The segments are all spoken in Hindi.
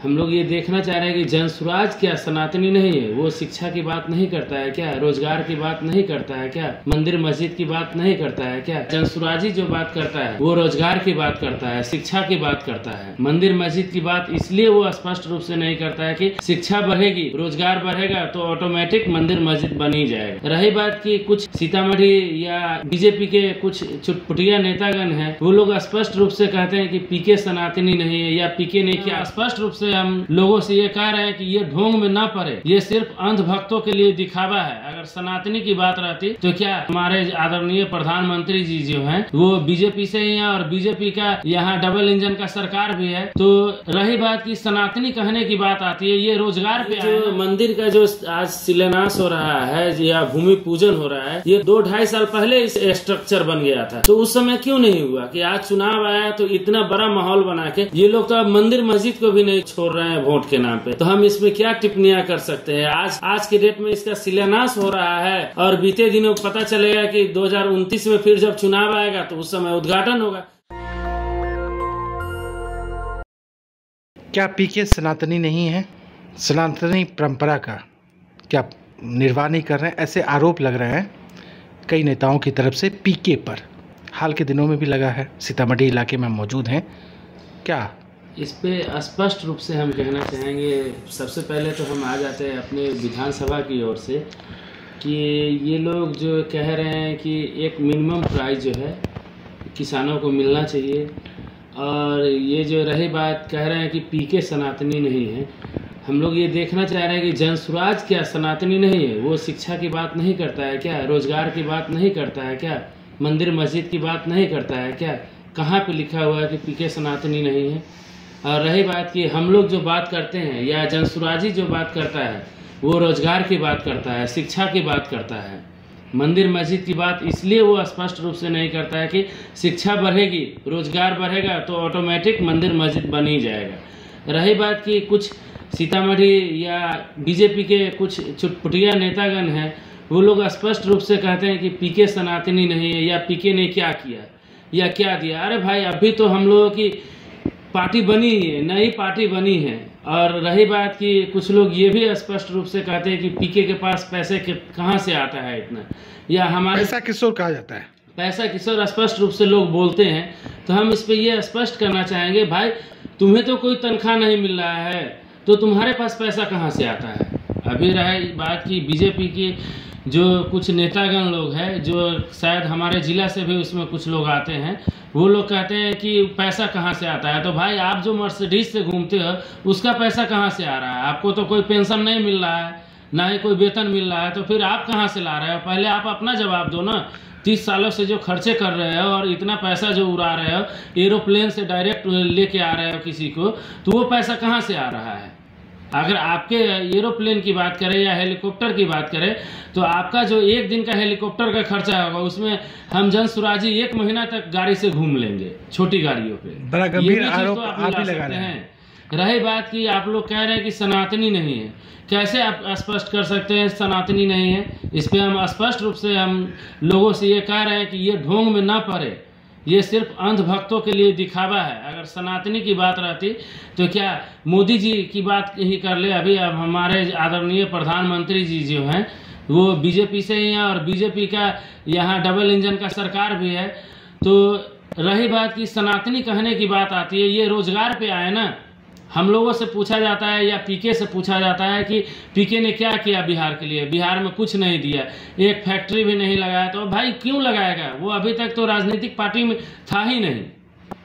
हम लोग ये देखना चाह रहे हैं कि जनसुराज क्या सनातनी नहीं है? वो शिक्षा की बात नहीं करता है क्या? रोजगार की बात नहीं करता है क्या? मंदिर मस्जिद की बात नहीं करता है क्या? जनसुराजी जो बात करता है वो रोजगार की बात करता है, शिक्षा की बात करता है। मंदिर मस्जिद की बात इसलिए वो स्पष्ट रूप से नहीं करता है कि शिक्षा बढ़ेगी, रोजगार बढ़ेगा तो ऑटोमेटिक मंदिर मस्जिद बन ही जाएगा। रही बात की कुछ सीतामढ़ी या बीजेपी के कुछ चुटपुटिया नेतागण हैं, वो लोग स्पष्ट रूप से कहते हैं कि पीके सनातनी नहीं है या पीके ने क्या। स्पष्ट रूप से हम लोगों से ये कह रहे हैं कि ये ढोंग में ना पड़े, ये सिर्फ अंध भक्तों के लिए दिखावा है। अगर सनातनी की बात रहती तो क्या हमारे आदरणीय प्रधानमंत्री जी जो हैं वो बीजेपी से ही हैं और बीजेपी का यहाँ डबल इंजन का सरकार भी है। तो रही बात की सनातनी कहने की बात आती है, ये रोजगार पे जो मंदिर का जो आज शिलान्यास हो रहा है या भूमि पूजन हो रहा है, ये 2-2.5 साल पहले इस स्ट्रक्चर बन गया था। तो उस समय क्यों नहीं हुआ कि आज चुनाव आया तो इतना बड़ा माहौल बना के ये लोग तो अब मंदिर मस्जिद को भी नहीं छोड़ रहे हैं वोट के नाम पे। तो हम इसमें क्या टिप्पणियां कर सकते हैं? आज के डेट में इसका शिलान्यास हो रहा है और बीते दिनों पता चलेगा कि 2029 में फिर जब चुनाव आएगा तो उस समय उद्घाटन होगा। क्या पीके सनातनी नहीं है? सनातनी परंपरा का क्या निर्वाह नहीं कर रहे हैं? ऐसे आरोप लग रहे हैं कई नेताओं की तरफ से पीके पर। हाल के दिनों में भी लगा है, सीतामढ़ी इलाके में मौजूद हैं। क्या इस पे स्पष्ट रूप से हम कहना चाहेंगे, सबसे पहले तो हम आ जाते हैं अपने विधानसभा की ओर से कि ये लोग जो कह रहे हैं कि एक मिनिमम प्राइस जो है किसानों को मिलना चाहिए, और ये जो रही बात कह रहे हैं कि पीके सनातनी नहीं है, हम लोग ये देखना चाह रहे हैं कि जनसुराज क्या सनातनी नहीं है? वो शिक्षा की बात नहीं करता है क्या? रोजगार की बात नहीं करता है क्या? मंदिर मस्जिद की बात नहीं करता है क्या? कहाँ पे लिखा हुआ है कि पीके सनातनी नहीं है? और रही बात कि हम लोग जो बात करते हैं या जनसुराजी जो बात करता है वो रोजगार की बात करता है, शिक्षा की बात करता है। मंदिर मस्जिद की बात इसलिए वो स्पष्ट रूप से नहीं करता है कि शिक्षा बढ़ेगी, रोजगार बढ़ेगा तो ऑटोमेटिक मंदिर मस्जिद बन ही जाएगा। रही बात कि कुछ सीतामढ़ी या बीजेपी के कुछ चुटपुटिया नेतागण हैं, वो लोग स्पष्ट रूप से कहते हैं कि पीके सनातनी नहीं है या पीके ने क्या किया या क्या दिया। अरे भाई, अभी तो हम लोगों की पार्टी बनी है, नई पार्टी बनी है। और रही बात कि कुछ लोग ये भी स्पष्ट रूप से कहते हैं कि पीके के पास पैसे कहाँ से आता है इतना, या हमारे पैसा किशोर कहा जाता है। पैसा किशोर स्पष्ट रूप से लोग बोलते हैं। तो हम इस पे ये स्पष्ट करना चाहेंगे, भाई तुम्हें तो कोई तनख्वाह नहीं मिल रहा है तो तुम्हारे पास पैसा कहाँ से आता है? अभी रही बात की बीजेपी की जो कुछ नेतागण लोग हैं, जो शायद हमारे जिला से भी उसमें कुछ लोग आते हैं, वो लोग कहते हैं कि पैसा कहाँ से आता है। तो भाई, आप जो मर्सिडीज से घूमते हो उसका पैसा कहाँ से आ रहा है? आपको तो कोई पेंशन नहीं मिल रहा है, ना ही कोई वेतन मिल रहा है, तो फिर आप कहाँ से ला रहे हो? पहले आप अपना जवाब दो ना। 30 सालों से जो खर्चे कर रहे हो और इतना पैसा जो उड़ा रहे हो, एरोप्लेन से डायरेक्ट लेके आ रहे हो किसी को, तो वो पैसा कहाँ से आ रहा है? अगर आपके एरोप्लेन की बात करें या हेलीकॉप्टर की बात करें तो आपका जो एक दिन का हेलीकॉप्टर का खर्चा होगा उसमें हम जनसुराजी 1 महीना तक गाड़ी से घूम लेंगे, छोटी गाड़ियों पे। बड़ा गंभीर आरोप तो आप ही लगा रहे हैं। रही बात कि आप लोग कह रहे हैं कि सनातनी नहीं है, कैसे आप स्पष्ट कर सकते हैं सनातनी नहीं है? इस पे हम स्पष्ट रूप से हम लोगों से ये कह रहे हैं कि ये ढोंग में ना पड़े, ये सिर्फ अंध भक्तों के लिए दिखावा है। अगर सनातनी की बात रहती तो क्या मोदी जी की बात ही कर ले। अभी अब हमारे आदरणीय प्रधानमंत्री जी जो हैं वो बीजेपी से ही हैं और बीजेपी का यहाँ डबल इंजन का सरकार भी है। तो रही बात की सनातनी कहने की बात आती है, ये रोजगार पे आए ना। हम लोगों से पूछा जाता है या पीके से पूछा जाता है कि पीके ने क्या किया बिहार के लिए? बिहार में कुछ नहीं दिया, एक फैक्ट्री भी नहीं लगाया। तो भाई क्यों लगाएगा? वो अभी तक तो राजनीतिक पार्टी में था ही नहीं।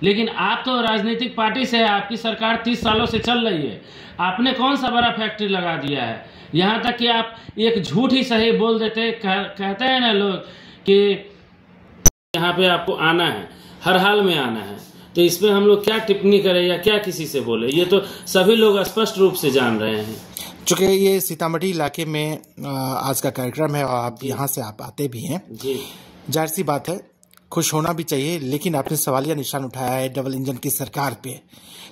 लेकिन आप तो राजनीतिक पार्टी से है, आपकी सरकार 30 सालों से चल रही है, आपने कौन सा बड़ा फैक्ट्री लगा दिया है? यहाँ तक कि आप एक झूठ ही सही बोल देते, कहते हैं ना लोग कि यहाँ पे आपको आना है, हर हाल में आना है। तो इस पे हम लोग क्या टिप्पणी करें या क्या किसी से बोले? ये तो सभी लोग स्पष्ट रूप से जान रहे हैं। चूँकि ये सीतामढ़ी इलाके में आज का कार्यक्रम है और आप यहाँ से आप आते भी हैं जी, जाहिर सी बात है खुश होना भी चाहिए, लेकिन आपने सवालिया निशान उठाया है डबल इंजन की सरकार पे।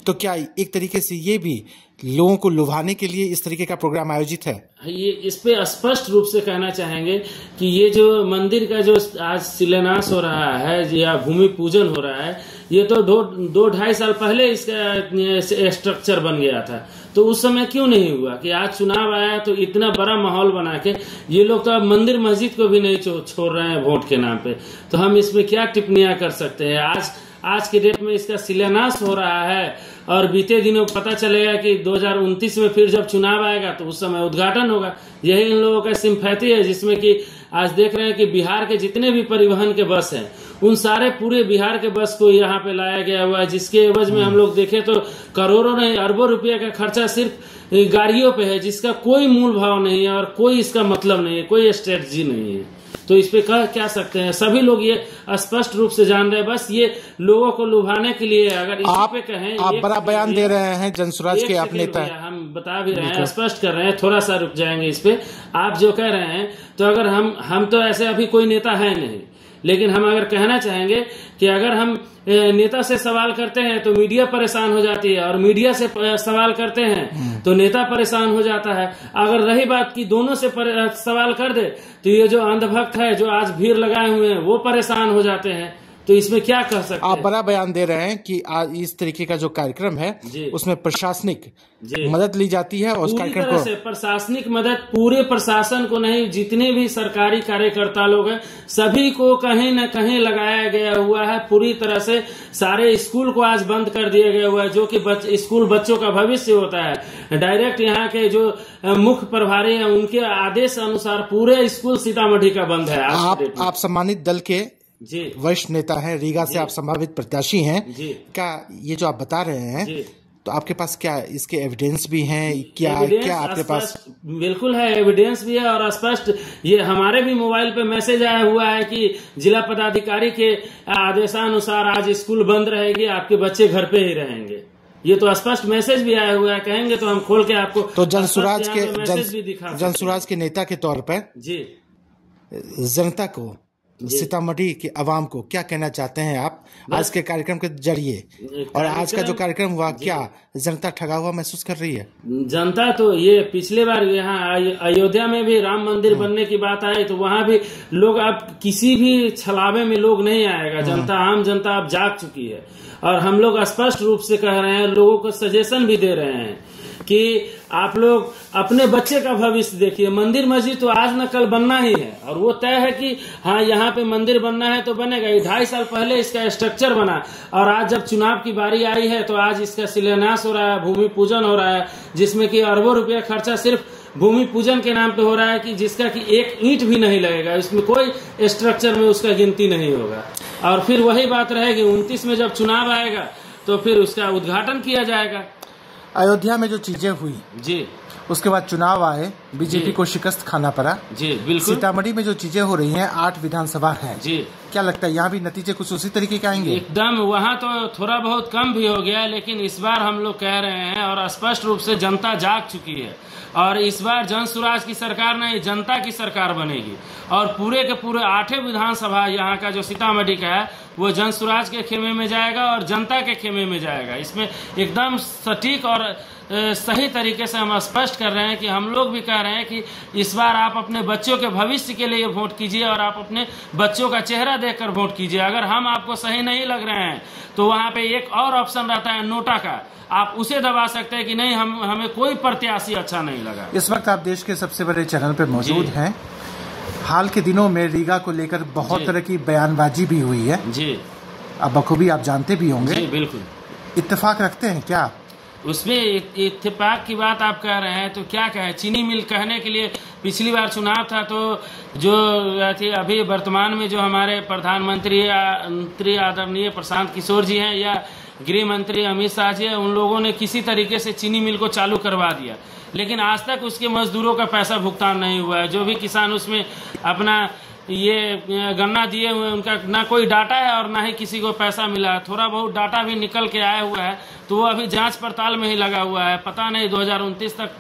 तो क्या एक तरीके से ये भी लोगों को लुभाने के लिए इस तरीके का प्रोग्राम आयोजित है? ये इस पे स्पष्ट रूप से कहना चाहेंगे कि ये जो मंदिर का जो आज शिलान्यास हो रहा है या भूमि पूजन हो रहा है, ये तो दो ढाई साल पहले इसका स्ट्रक्चर बन गया था। तो उस समय क्यों नहीं हुआ कि आज चुनाव आया तो इतना बड़ा माहौल बना के ये लोग तो अब मंदिर मस्जिद को भी नहीं छोड़ रहे हैं वोट के नाम पे। तो हम इसमें क्या टिप्पणियां कर सकते हैं? आज के डेट में इसका शिलान्यास हो रहा है और बीते दिनों पता चलेगा कि 2029 में फिर जब चुनाव आएगा तो उस समय उद्घाटन होगा। यही इन लोगों का सिंपैथी है, जिसमें कि आज देख रहे हैं कि बिहार के जितने भी परिवहन के बस हैं उन सारे पूरे बिहार के बस को यहाँ पे लाया गया हुआ है, जिसके एवज में हम लोग देखें तो करोड़ों नहीं अरबों रुपये का खर्चा सिर्फ गाड़ियों पे है, जिसका कोई मूल भाव नहीं है और कोई इसका मतलब नहीं है, कोई स्ट्रेटजी नहीं है। तो इस पे कह क्या सकते हैं? सभी लोग ये स्पष्ट रूप से जान रहे हैं, बस ये लोगों को लुभाने के लिए। अगर इस पे कहें, आप बड़ा बयान दे रहे हैं जनसुराज के आप नेता, हम बता भी रहे हैं, स्पष्ट कर रहे हैं, थोड़ा सा रुक जाएंगे इस पे। आप जो कह रहे हैं तो अगर हम तो ऐसे अभी कोई नेता है नहीं, लेकिन हम अगर कहना चाहेंगे कि अगर हम नेता से सवाल करते हैं तो मीडिया परेशान हो जाती है और मीडिया से सवाल करते हैं तो नेता परेशान हो जाता है। अगर रही बात कि दोनों से सवाल कर दे तो ये जो अंधभक्त है जो आज भीड़ लगाए हुए हैं वो परेशान हो जाते हैं। तो इसमें क्या कह सकते हैं? आप बड़ा बयान दे रहे हैं कि आज इस तरीके का जो कार्यक्रम है उसमें प्रशासनिक मदद ली जाती है और उस कार्यक्रम को से प्रशासनिक मदद पूरे प्रशासन को नहीं, जितने भी सरकारी कार्यकर्ता लोग हैं सभी को कहीं न कहीं लगाया गया हुआ है। पूरी तरह से सारे स्कूल को आज बंद कर दिया गया हुआ है, जो कि स्कूल बच्चों का भविष्य होता है। डायरेक्ट यहाँ के जो मुख्य प्रभारी हैं उनके आदेश अनुसार पूरे स्कूल सीतामढ़ी का बंद है। आप सम्मानित दल के वरिष्ठ नेता हैं, रीगा से आप संभावित प्रत्याशी हैं। क्या ये जो आप बता रहे हैं तो आपके पास क्या इसके एविडेंस भी हैं? क्या आपके पास? बिल्कुल है, एविडेंस भी है और स्पष्ट ये हमारे भी मोबाइल पे मैसेज आया हुआ है कि जिला पदाधिकारी के आदेशानुसार आज स्कूल बंद रहेगी, आपके बच्चे घर पे ही रहेंगे। ये तो स्पष्ट मैसेज भी आया हुआ है, कहेंगे तो हम खोल के आपको तो जनसुराज के नेता के तौर पर जनता को, सीतामढ़ी के आवाम को क्या कहना चाहते हैं आप आज के कार्यक्रम के जरिए? और आज का जो कार्यक्रम हुआ, क्या जनता ठगा हुआ महसूस कर रही है? जनता तो ये पिछले बार यहाँ अयोध्या में भी राम मंदिर बनने की बात आई तो वहाँ भी लोग, अब किसी भी छलावे में लोग नहीं आएगा। जनता, आम जनता अब जाग चुकी है और हम लोग स्पष्ट रूप से कह रहे हैं, लोगों को सजेशन भी दे रहे हैं कि आप लोग अपने बच्चे का भविष्य देखिए। मंदिर मस्जिद तो आज न कल बनना ही है और वो तय है कि हाँ यहाँ पे मंदिर बनना है तो बनेगा। 2.5 साल पहले इसका स्ट्रक्चर बना और आज जब चुनाव की बारी आई है तो आज इसका शिलान्यास हो रहा है, भूमि पूजन हो रहा है, जिसमें कि अरबों रुपये खर्चा सिर्फ भूमि पूजन के नाम पे हो रहा है कि जिसका कि एक ईंट भी नहीं लगेगा, इसमें कोई स्ट्रक्चर में उसका गिनती नहीं होगा। और फिर वही बात रहेगी 29 में जब चुनाव आएगा तो फिर उसका उद्घाटन किया जाएगा। अयोध्या में जो चीजें हुई उसके बाद चुनाव आए, बीजेपी को शिकस्त खाना पड़ा। बिल्कुल। सीतामढ़ी में जो चीजें हो रही हैं, 8 विधानसभा हैं, क्या लगता है यहाँ भी नतीजे कुछ उसी तरीके के आएंगे? एकदम, वहाँ तो थोड़ा बहुत कम भी हो गया, लेकिन इस बार हम लोग कह रहे हैं और स्पष्ट रूप से जनता जाग चुकी है और इस बार जनसुराज की सरकार नहीं, जनता की सरकार बनेगी और पूरे के पूरे 8 विधानसभा यहाँ का जो सीतामढ़ी का है वो जनसुराज के खेमे में जाएगा और जनता के खेमे में जाएगा। इसमें एकदम सटीक और सही तरीके से हम स्पष्ट कर रहे हैं कि हम लोग भी कह रहे हैं कि इस बार आप अपने बच्चों के भविष्य के लिए वोट कीजिए और आप अपने बच्चों का चेहरा देखकर वोट कीजिए। अगर हम आपको सही नहीं लग रहे हैं तो वहाँ पे एक और ऑप्शन रहता है नोटा का, आप उसे दबा सकते हैं कि नहीं हमें कोई प्रत्याशी अच्छा नहीं लगा। इस वक्त आप देश के सबसे बड़े चैनल पे मौजूद हैं। हाल के दिनों में रीगा को लेकर बहुत तरह की बयानबाजी भी हुई है अब बखूबी आप जानते भी होंगे। बिल्कुल। इत्तेफाक रखते हैं क्या उसमें? इत्तेफाक की बात आप कह रहे हैं तो क्या कहें, चीनी मिल कहने के लिए पिछली बार चुनाव था तो जो अभी वर्तमान में जो हमारे प्रधानमंत्री आदरणीय प्रशांत किशोर जी हैं या गृह मंत्री अमित शाह जी हैं, उन लोगों ने किसी तरीके से चीनी मिल को चालू करवा दिया, लेकिन आज तक उसके मजदूरों का पैसा भुगतान नहीं हुआ है। जो भी किसान उसमें अपना ये गन्ना दिए हुए उनका ना कोई डाटा है और ना ही किसी को पैसा मिला है। थोड़ा बहुत डाटा भी निकल के आया हुआ है तो वो अभी जांच पड़ताल में ही लगा हुआ है। पता नहीं 2029 तक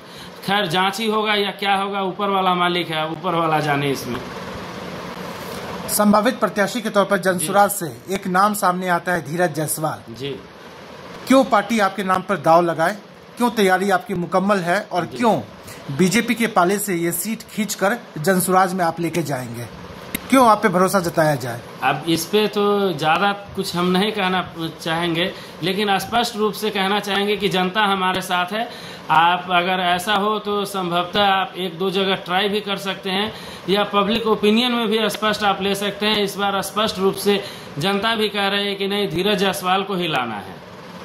खैर जांच ही होगा या क्या होगा, ऊपर वाला मालिक है, ऊपर वाला जाने। इसमें संभावित प्रत्याशी के तौर पर जनसुराज से एक नाम सामने आता है, धीरज जायसवाल। जी। क्यों पार्टी आपके नाम पर दाव लगाए? क्यों तैयारी आपकी मुकम्मल है और क्यों बीजेपी के पाले से ये सीट खींचकर जनसुराज में आप लेके जाएंगे? क्यों आप पे भरोसा जताया जाए? अब इस पे तो ज़्यादा कुछ हम नहीं कहना चाहेंगे, लेकिन स्पष्ट रूप से कहना चाहेंगे कि जनता हमारे साथ है। आप अगर ऐसा हो तो संभवतः आप एक दो जगह ट्राई भी कर सकते हैं या पब्लिक ओपिनियन में भी स्पष्ट आप ले सकते हैं। इस बार स्पष्ट रूप से जनता भी कह रही है कि नहीं, धीरज जायसवाल को ही लाना है।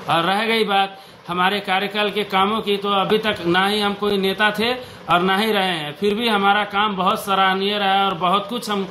और रह गई बात हमारे कार्यकाल के कामों की, तो अभी तक ना ही हम कोई नेता थे और ना ही रहे हैं, फिर भी हमारा काम बहुत सराहनीय रहा है और बहुत कुछ हम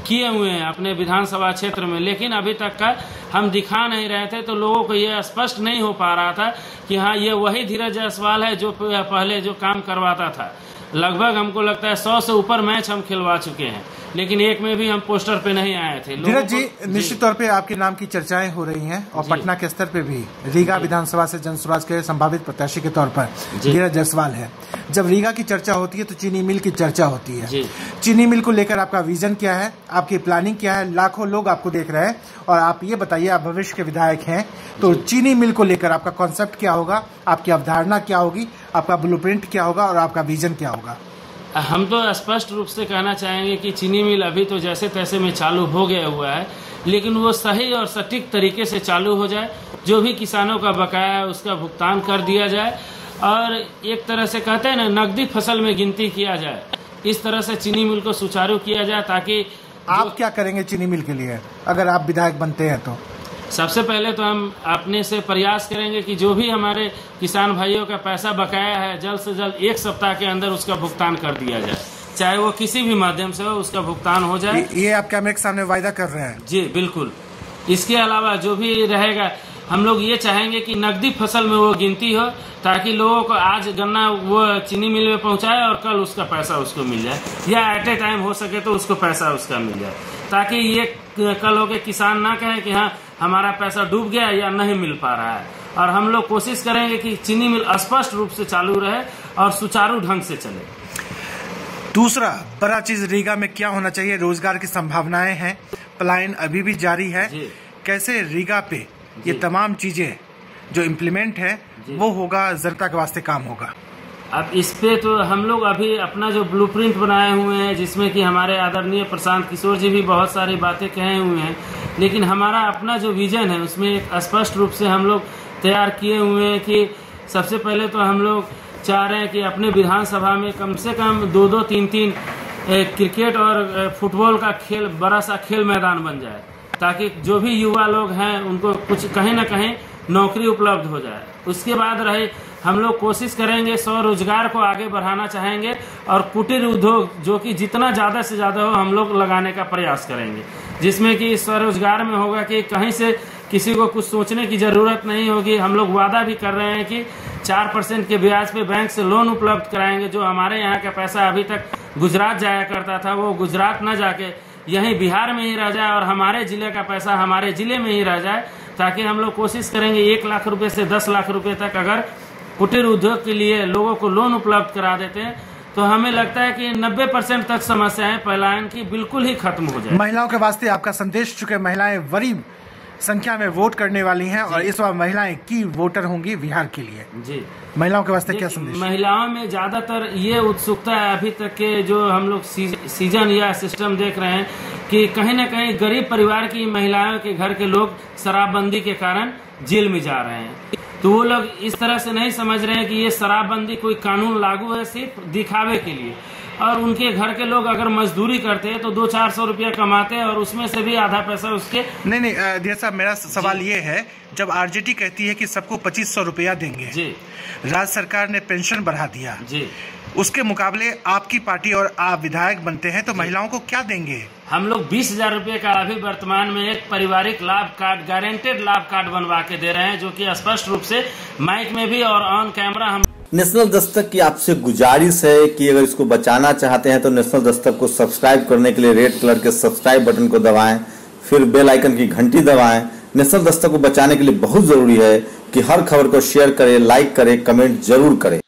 किए हुए हैं अपने विधानसभा क्षेत्र में, लेकिन अभी तक का हम दिखा नहीं रहे थे। तो लोगों को यह स्पष्ट नहीं हो पा रहा था कि हाँ, ये वही धीरज जायसवाल है जो पहले जो काम करवाता था। लगभग हमको लगता है 100 से ऊपर मैच हम खिलवा चुके हैं, लेकिन एक में भी हम पोस्टर पे नहीं आए थे। धीरज जी, निश्चित तौर पे आपके नाम की चर्चाएं हो रही हैं और पटना के स्तर पे भी रीगा विधानसभा से जनसुराज के संभावित प्रत्याशी के तौर पर धीरज जायसवाल है। जब रीगा की चर्चा होती है तो चीनी मिल की चर्चा होती है। चीनी मिल को लेकर आपका विजन क्या है, आपकी प्लानिंग क्या है? लाखों लोग आपको देख रहे हैं और आप ये बताइए, आप भविष्य के विधायक हैं, तो चीनी मिल को लेकर आपका कॉन्सेप्ट क्या होगा, आपकी अवधारणा क्या होगी, आपका ब्लूप्रिंट क्या होगा और आपका विजन क्या होगा? हम तो स्पष्ट रूप से कहना चाहेंगे कि चीनी मिल अभी तो जैसे तैसे में चालू हो गया हुआ है, लेकिन वो सही और सटीक तरीके से चालू हो जाए। जो भी किसानों का बकाया है उसका भुगतान कर दिया जाए और एक तरह से कहते हैं ना, नकदी फसल में गिनती किया जाए। इस तरह से चीनी मिल को सुचारू किया जाए, ताकि आप क्या करेंगे चीनी मिल के लिए अगर आप विधायक बनते हैं? तो सबसे पहले तो हम अपने से प्रयास करेंगे कि जो भी हमारे किसान भाइयों का पैसा बकाया है जल्द से जल्द 1 सप्ताह के अंदर उसका भुगतान कर दिया जाए, चाहे वो किसी भी माध्यम से हो, उसका भुगतान हो जाए। ये आप कैमरे के सामने वायदा कर रहे हैं? जी बिल्कुल। इसके अलावा जो भी रहेगा, हम लोग ये चाहेंगे कि नकदी फसल में वो गिनती हो, ताकि लोगों को आज गन्ना वो चीनी मिल में पहुंचाए और कल उसका पैसा उसको मिल जाए, या एट ए टाइम हो सके तो उसको पैसा उसका मिल जाए, ताकि ये कल हो के किसान ना कहे कि हाँ, हमारा पैसा डूब गया या नहीं मिल पा रहा है। और हम लोग कोशिश करेंगे कि चीनी मिल स्पष्ट रूप से चालू रहे और सुचारू ढंग से चले। दूसरा बड़ा चीज रीगा में क्या होना चाहिए? रोजगार की संभावनाएं हैं, पलायन अभी भी जारी है। कैसे रीगा पे ये तमाम चीजें जो इम्प्लीमेंट है वो होगा, जनता के वास्ते काम होगा? अब इस पे तो हम लोग अभी अपना जो ब्लूप्रिंट बनाए हुए हैं, जिसमें कि हमारे आदरणीय प्रशांत किशोर जी भी बहुत सारी बातें कहे हुए हैं, लेकिन हमारा अपना जो विजन है उसमें एक स्पष्ट रूप से हम लोग तैयार किए हुए हैं कि सबसे पहले तो हम लोग चाह रहे हैं कि अपने विधानसभा में कम से कम 2-2, 3-3 क्रिकेट और फुटबॉल का खेल, बड़ा सा खेल मैदान बन जाए, ताकि जो भी युवा लोग हैं उनको कुछ कहीं ना कहीं नौकरी उपलब्ध हो जाए। उसके बाद रहे, हम लोग कोशिश करेंगे स्वरोजगार को आगे बढ़ाना चाहेंगे और कुटीर उद्योग जो कि जितना ज़्यादा से ज़्यादा हो हम लोग लगाने का प्रयास करेंगे, जिसमें कि स्वरोजगार में होगा कि कहीं से किसी को कुछ सोचने की ज़रूरत नहीं होगी। हम लोग वादा भी कर रहे हैं कि 4% के ब्याज पे बैंक से लोन उपलब्ध कराएंगे। जो हमारे यहाँ का पैसा अभी तक गुजरात जाया करता था, वो गुजरात न जाके यहीं बिहार में ही रह जाए और हमारे जिले का पैसा हमारे जिले में ही रह जाए, ताकि हम लोग कोशिश करेंगे 1 लाख रुपए से 10 लाख रुपए तक अगर कुटीर उद्योग के लिए लोगों को लोन उपलब्ध करा देते हैं तो हमें लगता है कि 90% तक समस्याएं पलायन की बिल्कुल ही खत्म हो जाए। महिलाओं के वास्ते आपका संदेश, चूंकि महिलाएं बड़ी संख्या में वोट करने वाली हैं और इस बार महिलाएं की वोटर होंगी बिहार के लिए, जी महिलाओं के वास्ते क्या संदेश? महिलाओं में ज्यादातर ये उत्सुकता है, अभी तक के जो हम लोग सीजन या सिस्टम देख रहे हैं कि कहीं ना कहीं गरीब परिवार की महिलाओं के घर के लोग शराबबंदी के कारण जेल में जा रहे हैं। तो वो लोग इस तरह से नहीं समझ रहे हैं कि ये शराबबंदी कोई कानून लागू है सिर्फ दिखावे के लिए, और उनके घर के लोग अगर मजदूरी करते हैं तो 200-400 रुपया कमाते हैं और उसमें से भी आधा पैसा उसके। नहीं धीरज साहब, मेरा सवाल ये है, जब आरजेडी कहती है कि सबको 2500 रुपया देंगे, जी राज्य सरकार ने पेंशन बढ़ा दिया, जी उसके मुकाबले आपकी पार्टी और आप विधायक बनते हैं तो महिलाओं को क्या देंगे? हम लोग 20,000 रुपये का अभी वर्तमान में एक पारिवारिक लाभ कार्ड, गारंटेड लाभ कार्ड बनवा के दे रहे हैं, जो कि स्पष्ट रूप से माइक में भी और ऑन कैमरा हम। नेशनल दस्तक की आपसे गुजारिश है कि अगर इसको बचाना चाहते हैं तो नेशनल दस्तक को सब्सक्राइब करने के लिए रेड कलर के सब्सक्राइब बटन को दबाएं, फिर बेल आइकन की घंटी दबाएं। नेशनल दस्तक को बचाने के लिए बहुत जरूरी है कि हर खबर को शेयर करें, लाइक करें, कमेंट जरूर करें।